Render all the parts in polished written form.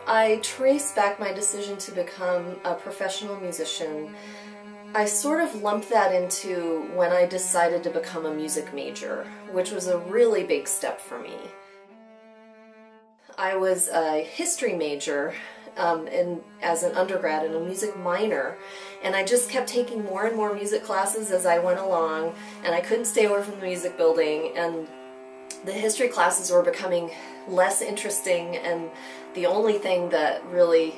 I trace back my decision to become a professional musician. I sort of lumped that into when I decided to become a music major, which was a really big step for me. I was a history major as an undergrad and a music minor, and I just kept taking more and more music classes as I went along, and I couldn't stay away from the music building, and the history classes were becoming less interesting, and the only thing that really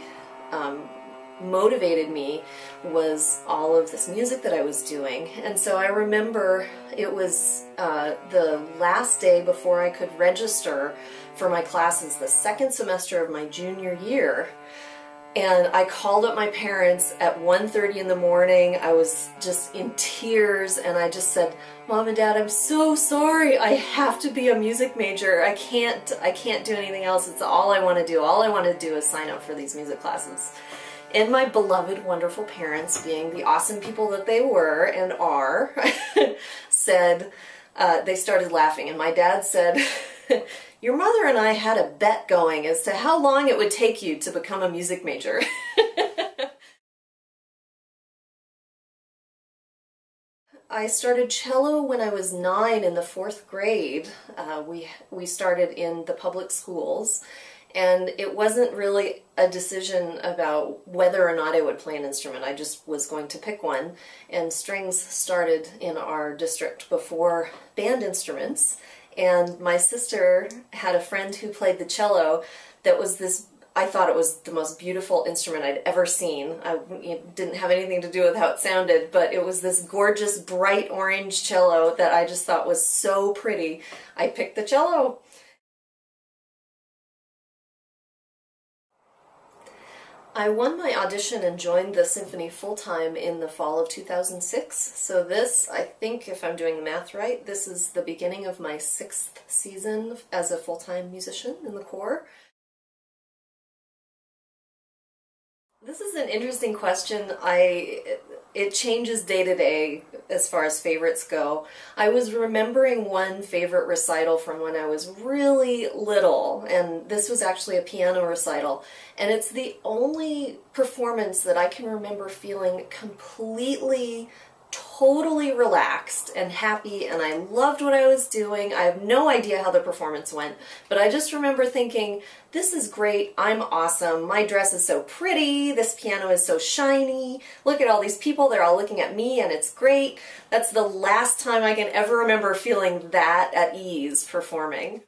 motivated me was all of this music that I was doing. And so I remember it was the last day before I could register for my classes, the second semester of my junior year, and I called up my parents at 1:30 in the morning. I was just in tears, and I just said, "Mom and Dad, I'm so sorry. I have to be a music major. I can't do anything else. It's all I want to do. All I want to do is sign up for these music classes." And my beloved, wonderful parents, being the awesome people that they were and are, said, they started laughing, and my dad said, "Your mother and I had a bet going as to how long it would take you to become a music major." I started cello when I was 9 in the 4th grade. We started in the public schools, and it wasn't really a decision about whether or not I would play an instrument. I just was going to pick one, and strings started in our district before band instruments. And my sister had a friend who played the cello that was this, I thought it was the most beautiful instrument I'd ever seen. It didn't have anything to do with how it sounded, but it was this gorgeous bright orange cello that I just thought was so pretty. I picked the cello. I won my audition and joined the symphony full-time in the fall of 2006. So this, I think, if I'm doing the math right, this is the beginning of my 6th season as a full-time musician in the corps. This is an interesting question. It changes day to day as far as favorites go. I was remembering one favorite recital from when I was really little, and this was actually a piano recital, and it's the only performance that I can remember feeling completely, totally relaxed and happy, and I loved what I was doing. I have no idea how the performance went, but I just remember thinking, this is great, I'm awesome, my dress is so pretty, this piano is so shiny, look at all these people, they're all looking at me, and it's great. That's the last time I can ever remember feeling that at ease performing.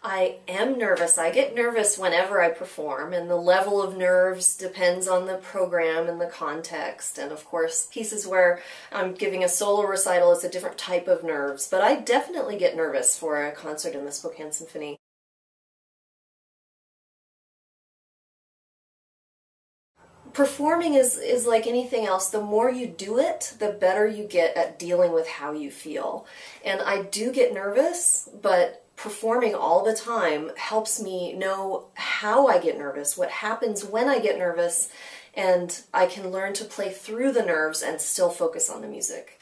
I am nervous. I get nervous whenever I perform, and the level of nerves depends on the program and the context. And of course, pieces where I'm giving a solo recital is a different type of nerves, but I definitely get nervous for a concert in the Spokane Symphony. Performing is like anything else. The more you do it, the better you get at dealing with how you feel. And I do get nervous, but performing all the time helps me know how I get nervous, what happens when I get nervous, and I can learn to play through the nerves and still focus on the music.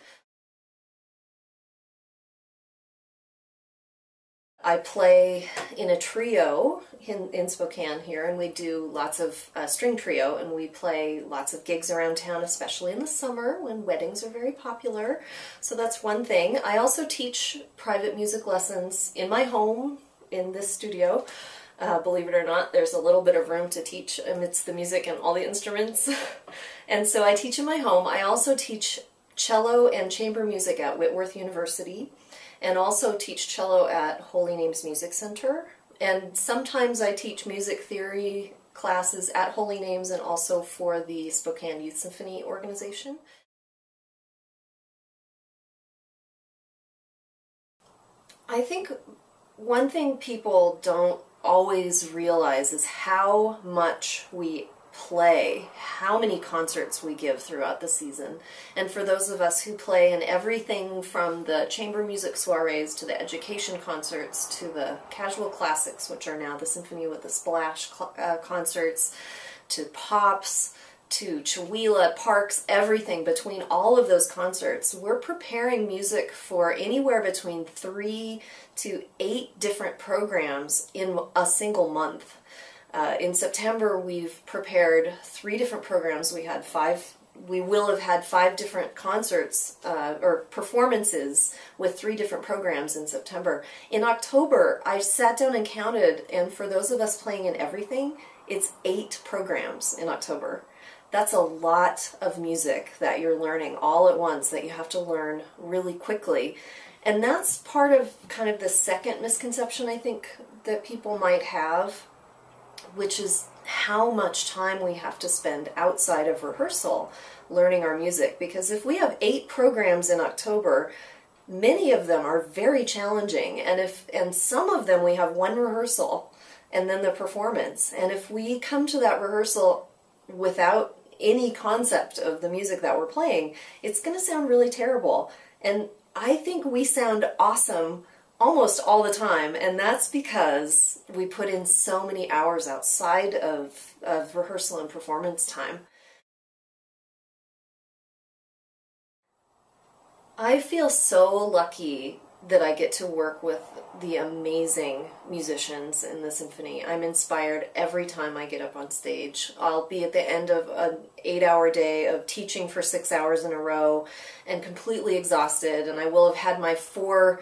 I play in a trio in Spokane here, and we do lots of string trio, and we play lots of gigs around town, especially in the summer when weddings are very popular. So that's one thing. I also teach private music lessons in my home, in this studio. Believe it or not, there's a little bit of room to teach amidst the music and all the instruments. And so I teach in my home. I also teach cello and chamber music at Whitworth University, and also teach cello at Holy Names Music Center. And sometimes I teach music theory classes at Holy Names and also for the Spokane Youth Symphony organization. I think one thing people don't always realize is how much we play, how many concerts we give throughout the season. And for those of us who play in everything from the chamber music soirees to the education concerts to the casual classics, which are now the Symphony with the Splash concerts, to pops, to Chihuahua, Parks, everything between all of those concerts, we're preparing music for anywhere between 3 to 8 different programs in a single month. In September, we've prepared 3 different programs. We will have had 5 different concerts or performances with 3 different programs in September. In October, I sat down and counted, and for those of us playing in everything, it's 8 programs in October. That's a lot of music that you're learning all at once that you have to learn really quickly. And that's part of kind of the second misconception I think that people might have, which is how much time we have to spend outside of rehearsal learning our music. Because if we have 8 programs in October, many of them are very challenging, and some of them we have 1 rehearsal and then the performance. And if we come to that rehearsal without any concept of the music that we're playing, it's going to sound really terrible. And I think we sound awesome almost all the time, and that's because we put in so many hours outside of rehearsal and performance time. I feel so lucky that I get to work with the amazing musicians in the symphony. I'm inspired every time I get up on stage. I'll be at the end of an 8-hour day of teaching for 6 hours in a row and completely exhausted, and I will have had my 4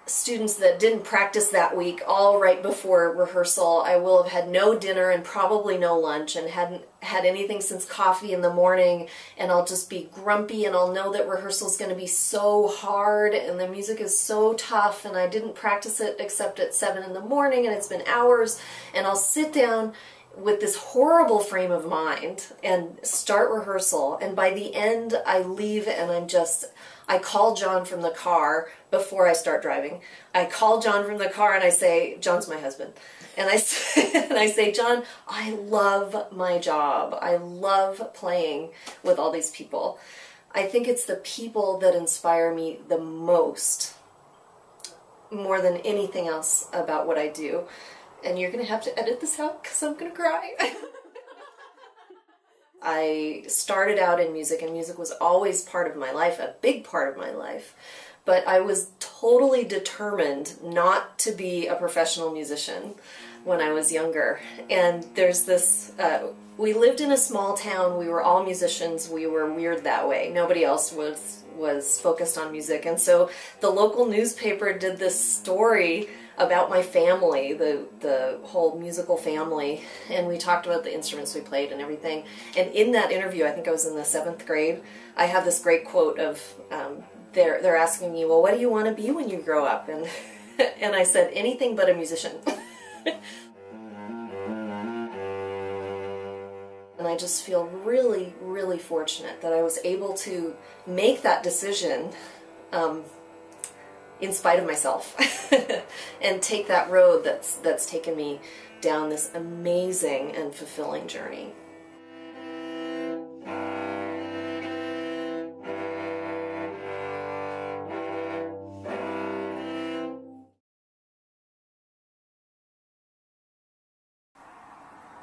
students that didn't practice that week all right before rehearsal. I will have had no dinner and probably no lunch and hadn't had anything since coffee in the morning, and I'll just be grumpy, and I'll know that rehearsal's going to be so hard and the music is so tough, and I didn't practice it except at 7 in the morning and it's been hours, and I'll sit down with this horrible frame of mind and start rehearsal, and by the end I leave and I call John from the car before I start driving. I call John from the car and I say, John's my husband, and I say, John, I love my job. I love playing with all these people. I think it's the people that inspire me the most, more than anything else about what I do. And you're going to have to edit this out because I'm going to cry. I started out in music, and music was always part of my life, a big part of my life. But I was totally determined not to be a professional musician when I was younger. And there's this, we lived in a small town, we were all musicians, we were weird that way. Nobody else was focused on music. And so the local newspaper did this story about my family, the whole musical family, and we talked about the instruments we played and everything. And in that interview, I think I was in the 7th grade, I have this great quote of, they're asking me, well, what do you want to be when you grow up? And, and I said, anything but a musician. And I just feel really, really fortunate that I was able to make that decision in spite of myself and take that road that's taken me down this amazing and fulfilling journey.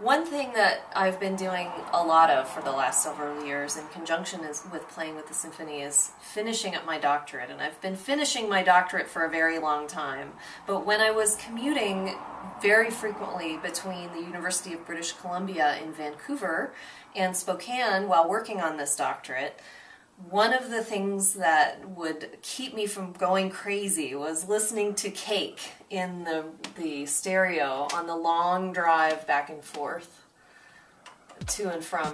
One thing that I've been doing a lot of for the last several years in conjunction with playing with the symphony is finishing up my doctorate. And I've been finishing my doctorate for a very long time. But when I was commuting very frequently between the University of British Columbia in Vancouver and Spokane while working on this doctorate, one of the things that would keep me from going crazy was listening to Cake in the stereo on the long drive back and forth to and from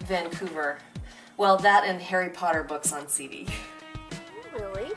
Vancouver. Well, that and Harry Potter books on CD. Really?